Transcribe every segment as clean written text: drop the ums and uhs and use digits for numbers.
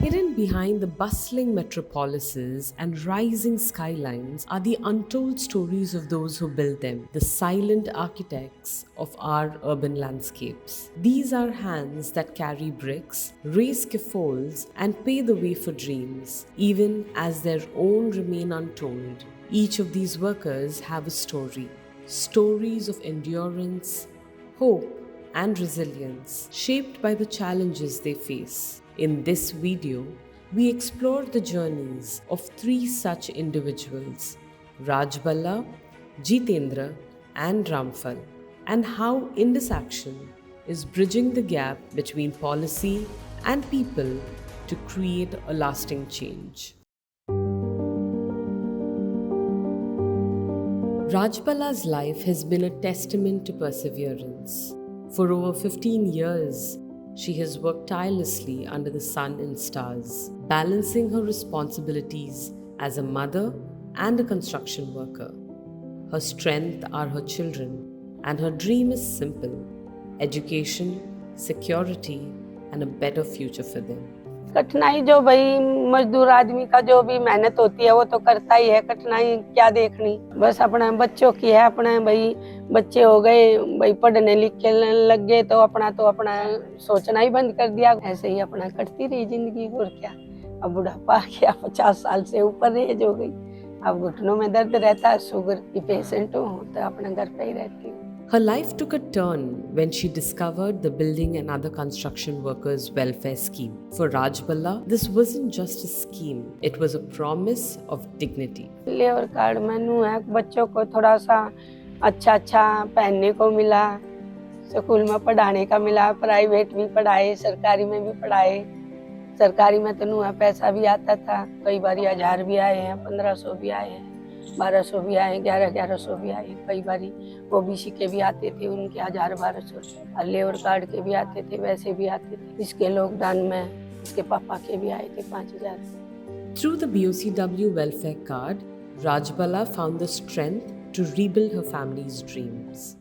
Hidden behind the bustling metropolises and rising skylines are the untold stories of those who built them, the silent architects of our urban landscapes. These are hands that carry bricks, raise scaffolds, and pave the way for dreams, even as their own remain untold. Each of these workers have a story, stories of endurance, hope, and resilience, shaped by the challenges they face. In this video, we explore the journeys of three such individuals, Rajballa, Jitendra, and Ramphal, and how Indus Action is bridging the gap between policy and people to create a lasting change. Rajballa's life has been a testament to perseverance. For over 15 years, she has worked tirelessly under the sun and stars, balancing her responsibilities as a mother and a construction worker. Her strength are her children, and her dream is simple: education, security, and a better future for them. कठिनाई जो भाई मजदूर आदमी का जो भी मेहनत होती है वो तो करता ही है। कठिनाई क्या देखनी, बस अपने बच्चों की है। अपने भाई बच्चे हो गए, भाई पढ़ने लिखने लग गए तो अपना सोचना ही बंद कर दिया। ऐसे ही अपना कटती रही जिंदगी, और क्या। अब बुढ़ापा आ गया, 50 साल से ऊपर एज हो गई। अब घुटनों में दर्द रहता है, शुगर की पेशेंट हूँ तो अपने घर पे ही रहती हूँ। Her life took a turn when she discovered the Building and Other Construction Workers Welfare Scheme. For Rajballa, this wasn't just a scheme, it was a promise of dignity. Labour card menu है, बच्चों को थोड़ा सा अच्छा पहनने को मिला, school में पढ़ाने का मिला, प्राइवेट भी पढ़ाए, सरकारी में भी पढ़ाए। सरकारी में तो नुआ पैसा भी आता था, कई बार 1000 भी आए हैं, 1500 भी आए हैं, 1200 भी आए, 1100 भी आए। कई बार ओबीसी के भी आते थे, उनके 1000-1200, और लेबर कार्ड के भी आते थे, वैसे भी आते थे। इसके लॉकडाउन में इसके पापा के भी आए थे 5000। Through the BOCW welfare card, Rajballa found the strength to rebuild her family's dreams.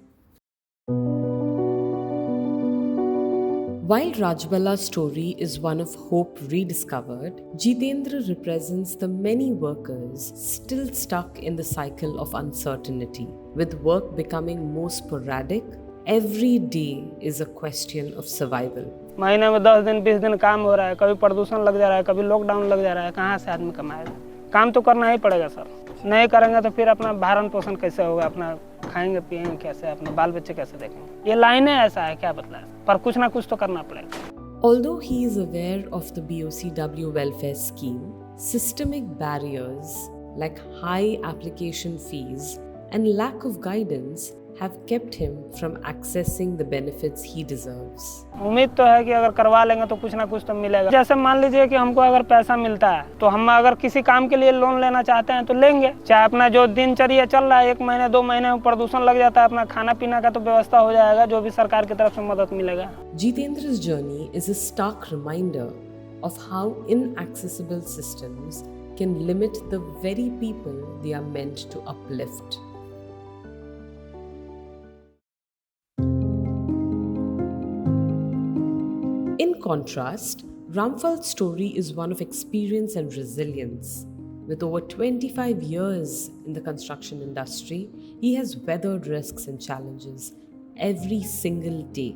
While Rajballa's story is one of hope rediscovered, Jitendra represents the many workers still stuck in the cycle of uncertainty. With work becoming more sporadic, every day is a question of survival. महीने में 10 दिन 20 दिन काम हो रहा है, कभी प्रदूषण लग जा रहा है, कभी लॉकडाउन लग जा रहा है, कहाँ से आदमी कमाएगा? काम तो करना ही पड़ेगा सर। नहीं करेंगे तो फिर अपना भरण पोषण कैसे होगा, अपना खाएंगे पिएंगे कैसे, अपने बाल बच्चे कैसे देखेंगे? ये लाइनें ऐसा है, क्या बतलाएं, पर कुछ ना कुछ तो करना पड़ेगा। Although he is aware of the BOCW welfare scheme, systemic barriers like high application fees and lack of guidance have kept him from accessing the benefits he deserves. उम्मीद तो है कि अगर करवा लेंगे तो कुछ ना कुछ तो मिलेगा। जैसे मान लीजिए कि हमको अगर पैसा मिलता है तो हम अगर किसी काम के लिए लोन लेना चाहते हैं तो लेंगे। चाहे अपना जो दिनचर्या चल रहा है 1 महीने 2 महीने में प्रदूषण लग जाता है, अपना खाना पीना का तो व्यवस्था हो जाएगा, जो भी सरकार की तरफ से मदद मिलेगा। Jitendra's journey is a stark reminder of how inaccessible systems can limit the very people they are meant to uplift. In contrast, Ramphal's story is one of experience and resilience. With over 25 years in the construction industry, he has weathered risks and challenges every single day.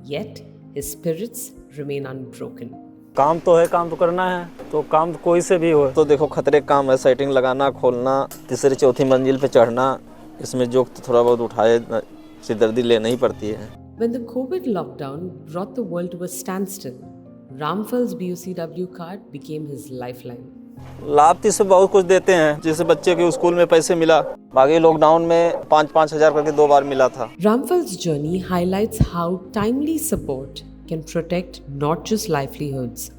Yet, his spirits remain unbroken. काम तो है, काम तो करना है, तो काम कोई से भी हो तो देखो खतरे काम है। सेटिंग लगाना, खोलना, तीसरी चौथी मंजिल पे चढ़ना, इसमें जो थोड़ा बहुत उठाए सिरदर्दी लेना ही पड़ती है। When the COVID lockdown brought the world to a standstill, Ramphal's BOCW card became his lifeline. लाभ तो इससे बहुत कुछ देते हैं, जैसे बच्चे के स्कूल में पैसे मिला, बाकी लॉकडाउन में 5-5 हजार करके 2 बार मिला था। Ramphal's journey highlights how timely support can protect not just livelihoods,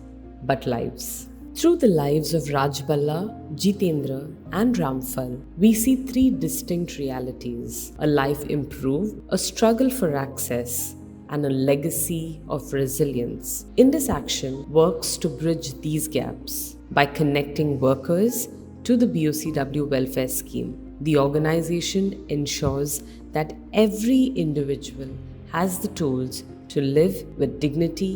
but lives. Through the lives of Rajballa, Jitendra, and Ramphal, we see 3 distinct realities: a life improved, a struggle for access, and a legacy of resilience. Indus Action works to bridge these gaps by connecting workers to the BOCW welfare scheme. The organization ensures that every individual has the tools to live with dignity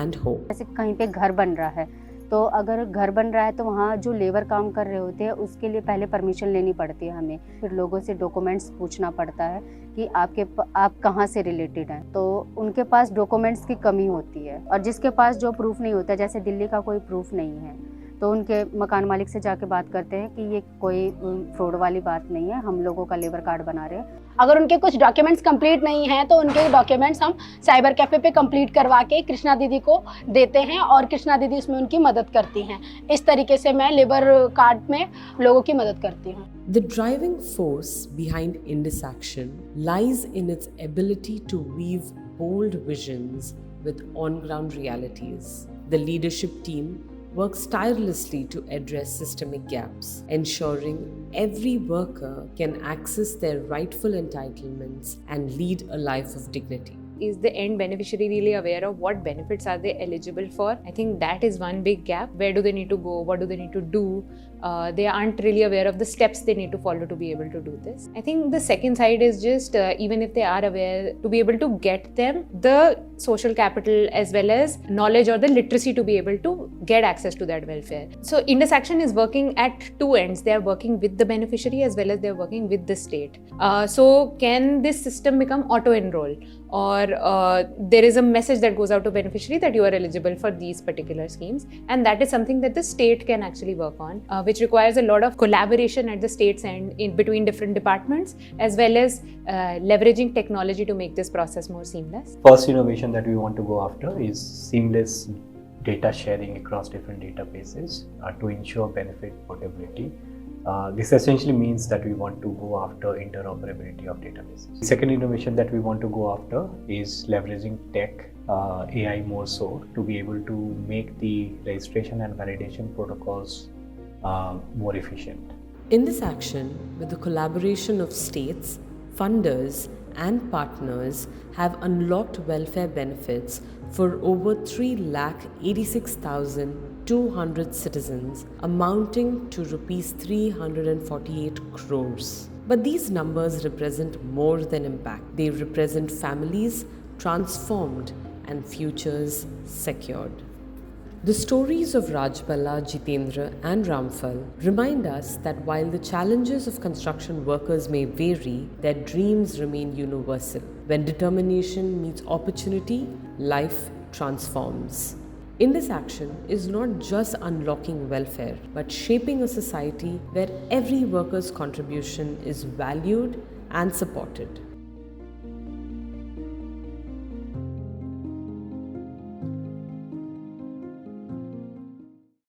and hope. जैसे कहीं पे घर बन रहा है तो अगर घर बन रहा है तो वहाँ जो लेबर काम कर रहे होते हैं उसके लिए पहले परमिशन लेनी पड़ती है हमें, फिर लोगों से डॉक्यूमेंट्स पूछना पड़ता है कि आप कहाँ से रिलेटेड हैं, तो उनके पास डॉक्यूमेंट्स की कमी होती है। और जिसके पास जो प्रूफ नहीं होता, जैसे दिल्ली का कोई प्रूफ नहीं है, तो उनके मकान मालिक से जाके बात करते हैं कि ये कोई फ्रॉड वाली बात नहीं है, हम लोगों का लेबर कार्ड बना रहे हैं। अगर उनके कुछ डॉक्यूमेंट्स कंप्लीट नहीं हैं तो उनके डॉक्यूमेंट्स हम साइबर कैफे पे कंप्लीट करवा के कृष्णा दीदी को देते हैं और कृष्णा दीदी इसमें उनकी मदद करती हैं। इस तरीके से मैं लेबर कार्ड में लोगों की मदद करती हूँ। The driving force behind Indus Action lies in its ability to weave bold visions with on-ground realities. The leadership team works tirelessly to address systemic gaps, ensuring every worker can access their rightful entitlements and lead a life of dignity. Is the end beneficiary really aware of what benefits are they eligible for? I think that is one big gap. Where do they need to go? What do they need to do? They aren't really aware of the steps they need to follow to be able to do this. I think the second side is just even if they are aware, to be able to get them the social capital as well as knowledge or the literacy to be able to get access to that welfare. So Indus Action is working at two ends. They are working with the beneficiary as well as they are working with the state. So can this system become auto-enroll? Or there is a message that goes out to beneficiary that you are eligible for these particular schemes, and that is something that the state can actually work on, which requires a lot of collaboration at the state's end in between different departments, as well as leveraging technology to make this process more seamless. First innovation that we want to go after is seamless data sharing across different databases to ensure benefit portability. This essentially means that we want to go after interoperability of databases. The second innovation that we want to go after is leveraging tech, AI more so, to be able to make the registration and validation protocols more efficient. Indus Action, with the collaboration of states, funders, and partners, have unlocked welfare benefits for over 3,86,200 citizens, amounting to Rs 348 crores. But these numbers represent more than impact. They represent families transformed and futures secured. The stories of Rajbala, Jitendra, and Ramphal remind us that while the challenges of construction workers may vary, their dreams remain universal. When determination meets opportunity, life transforms. Indus Action is not just unlocking welfare, but shaping a society where every worker's contribution is valued and supported.